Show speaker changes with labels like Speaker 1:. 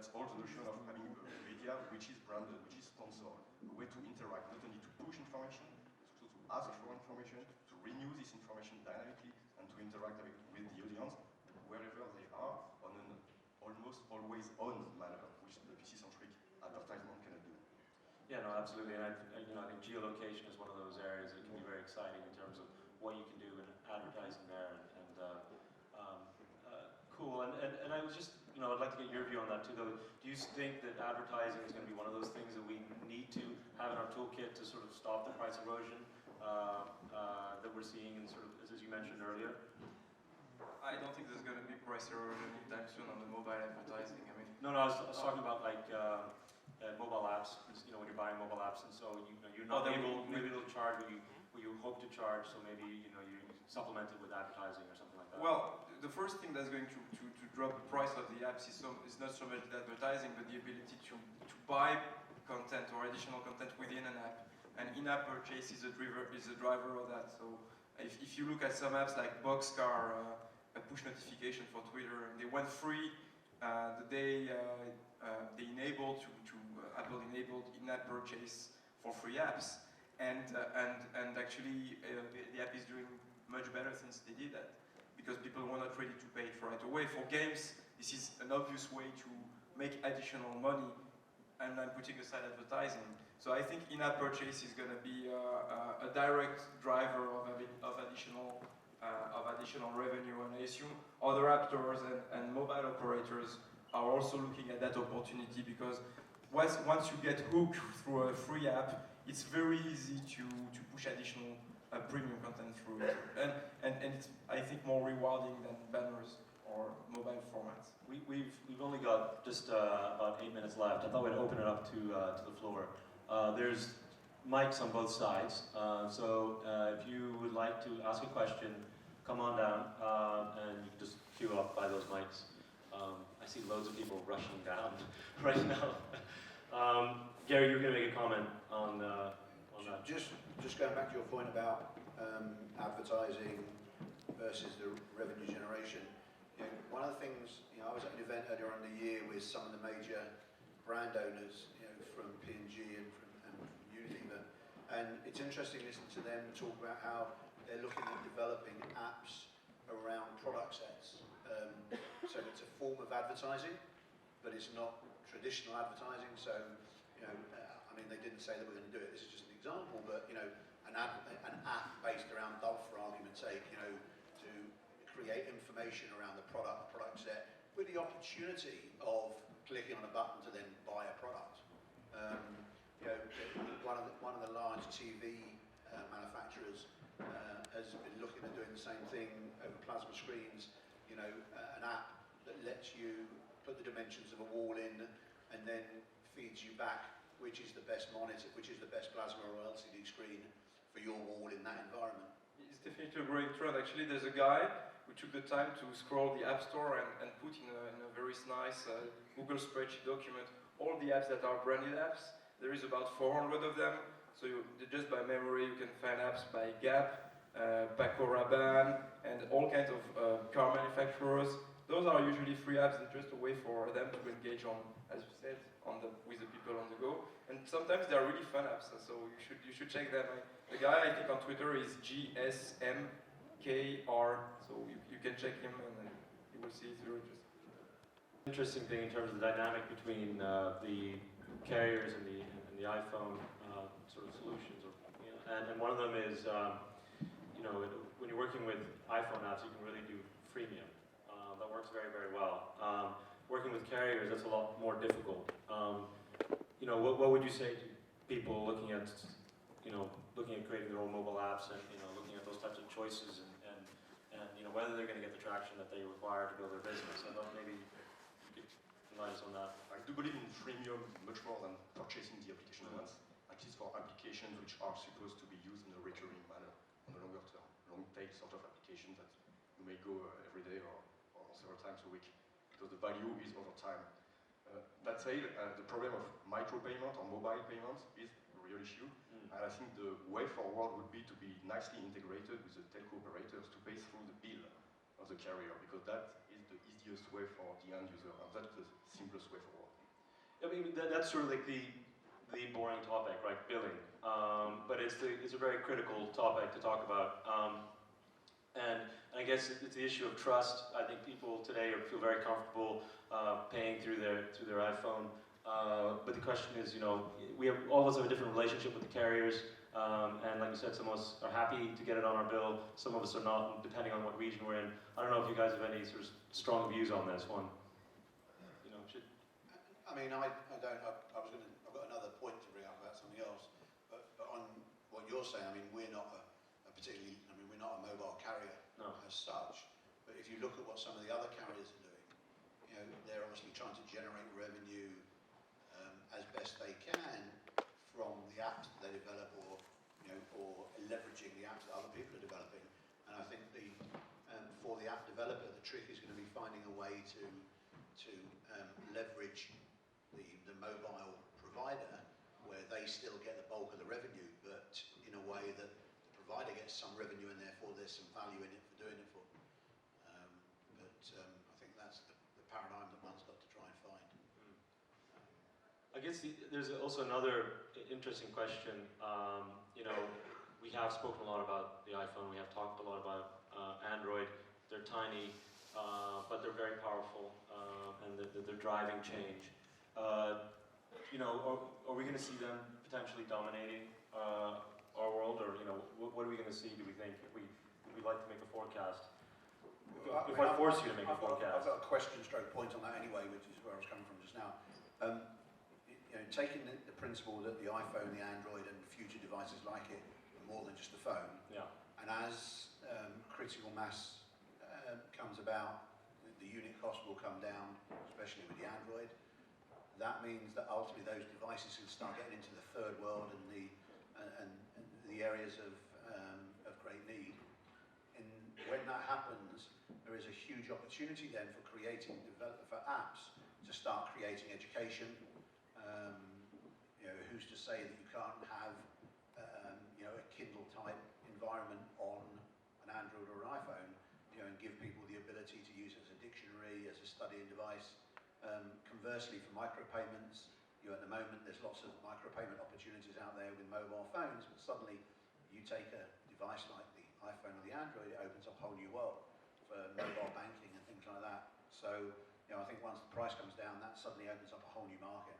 Speaker 1: that's all the notion of having a media which is branded, which is sponsored, a way to interact, not only to push information, but also to ask for information, to renew this information dynamically, and to interact with the audience wherever they are on an almost always on manner, which the PC-centric advertisement cannot do.
Speaker 2: Yeah, no, absolutely. And I think geolocation is one of those areas that can be very exciting in terms of what you can do in advertising there. Cool. And I was just, I'd like to get your view on that too, though. Do you think that advertising is going to be one of those things that we need to have in our toolkit to sort of stop the price erosion that we're seeing, and sort of, as you mentioned earlier?
Speaker 3: I don't think there's going to be price erosion anytime soon on the mobile advertising. I mean,
Speaker 2: no, I was talking about like mobile apps. When you're buying mobile apps, and so you're not able, maybe they'll charge what you hope to charge. So maybe you supplement it with advertising or something like that.
Speaker 3: Well, the first thing that's going to drop the price of the apps is not so much the advertising, but the ability to buy content or additional content within an app. And in-app purchase is a driver of that. So if you look at some apps like Boxcar, a push notification for Twitter, and they went free the day they enabled Apple enabled in-app purchase for free apps, and actually the app is doing much better since they did that, because people were not ready to pay it right away. For games, this is an obvious way to make additional money, and I'm putting aside advertising. So I think in-app purchase is going to be a direct driver of additional revenue, and I assume other app stores and mobile operators are also looking at that opportunity, because once you get hooked through a free app, it's very easy to push additional premium content through it, and it's, I think, more rewarding than banners or mobile formats.
Speaker 2: We've only got just about 8 minutes left. I thought we'd open it up to the floor. There's mics on both sides, so if you would like to ask a question, come on down and you can just queue up by those mics. I see loads of people rushing down right now. Gary, you were going to make a comment on that.
Speaker 4: Just going back to your point about advertising versus the revenue generation. One of the things, I was at an event earlier on in the year with some of the major brand owners, from P&G and from Unilever, and it's interesting listening to them talk about how they're looking at developing apps around product sets. So it's a form of advertising, but it's not traditional advertising. So, I mean, they didn't say that we're going to do it. This is just an example, but an app based around Dove, for argument's sake, to create information around the product set, with the opportunity of clicking on a button to then buy a product. One of the large TV manufacturers has been looking at doing the same thing over plasma screens. An app that lets you put the dimensions of a wall in and then feeds you back which is the best monitor, which is the best plasma or LCD screen for your wall in that environment.
Speaker 3: It's definitely a growing trend. Actually, there's a guy who took the time to scroll the App Store and put in a very nice Google spreadsheet document all the apps that are branded apps. There is about 400 of them. So just by memory, you can find apps by Gap, Paco Rabanne, and all kinds of car manufacturers. Those are usually free apps and just a way for them to engage on, as you said, with the people on the go. And sometimes they are really fun apps, so you should check them. The guy I think on Twitter is GSMKR, so you can check him and you will see it's very interesting.
Speaker 2: Interesting thing in terms of the dynamic between the carriers and the iPhone sort of solutions, and one of them is when you're working with iPhone apps, you can really do freemium. That works very, very well. Working with carriers, that's a lot more difficult. What would you say to people looking at creating their own mobile apps and looking at those types of choices and whether they're going to get the traction that they require to build their business? I thought maybe you could advise on that.
Speaker 1: I do believe in freemium much more than purchasing the application once, at least for applications which are supposed to be used in a recurring manner on a longer term, long tail sort of applications that you may go every day or several times a week, because the value is over time. That said, the problem of micropayment or mobile payments is a real issue, and I think the way forward would be to be nicely integrated with the telco operators to pay through the bill of the carrier, because that is the easiest way for the end user, and that's the simplest way for working.
Speaker 2: I mean, that's sort of like the boring topic, right? Billing. But it's a very critical topic to talk about. And I guess it's the issue of trust. I think people today feel very comfortable paying through their iPhone. But the question is, you know, all of us have a different relationship with the carriers. And like you said, some of us are happy to get it on our bill. Some of us are not, depending on what region we're in. I don't know if you guys have any sort of strong views on this one. You know,
Speaker 4: I mean, I've got another point to bring up about something else. But on what you're saying, I mean, we're not we're not a mobile carrier as such. But if you look at what some of the other carriers are doing, you know, they're obviously trying to generate revenue as best they can from the apps that they develop, or leveraging the apps that other people are developing. And I think for the app developer, the trick is going to be finding a way to leverage the mobile provider, where they still get the bulk of the revenue, but in a way that the provider gets some revenue, and therefore there's some value in it for doing it for them. I think that's the paradigm that one's got to try and find.
Speaker 2: I guess there's also another interesting question. You know, we have spoken a lot about the iPhone. We have talked a lot about Android. They're tiny, but they're very powerful, and they're driving change. You know, are we going to see them potentially dominating our world, or you know, what are we going to see? Do we think if we like to make a forecast? If I force you to make a forecast,
Speaker 4: I've got a question/stroke point on that anyway, which is where I was coming from just now. You know, taking the principle that the iPhone, the Android, and future devices like it are more than just a phone.
Speaker 2: Yeah.
Speaker 4: And as critical mass comes about, the unit cost will come down, especially with the Android. That means that ultimately those devices will start getting into the third world and the areas of great need. And when that happens, there is a huge opportunity then for for apps to start creating education. You know, who's to say that you can't have you know, a Kindle type environment on an Android or an iPhone, you know, and give people the ability to use it as a dictionary, as a studying device. Conversely, for micropayments, you know, at the moment there's lots of micropayment opportunities out there with mobile phones, but suddenly you take a device like the iPhone or the Android, it opens up a whole new world for mobile banking and things like that. So, you know, I think once the price comes down, that suddenly opens up a whole new market.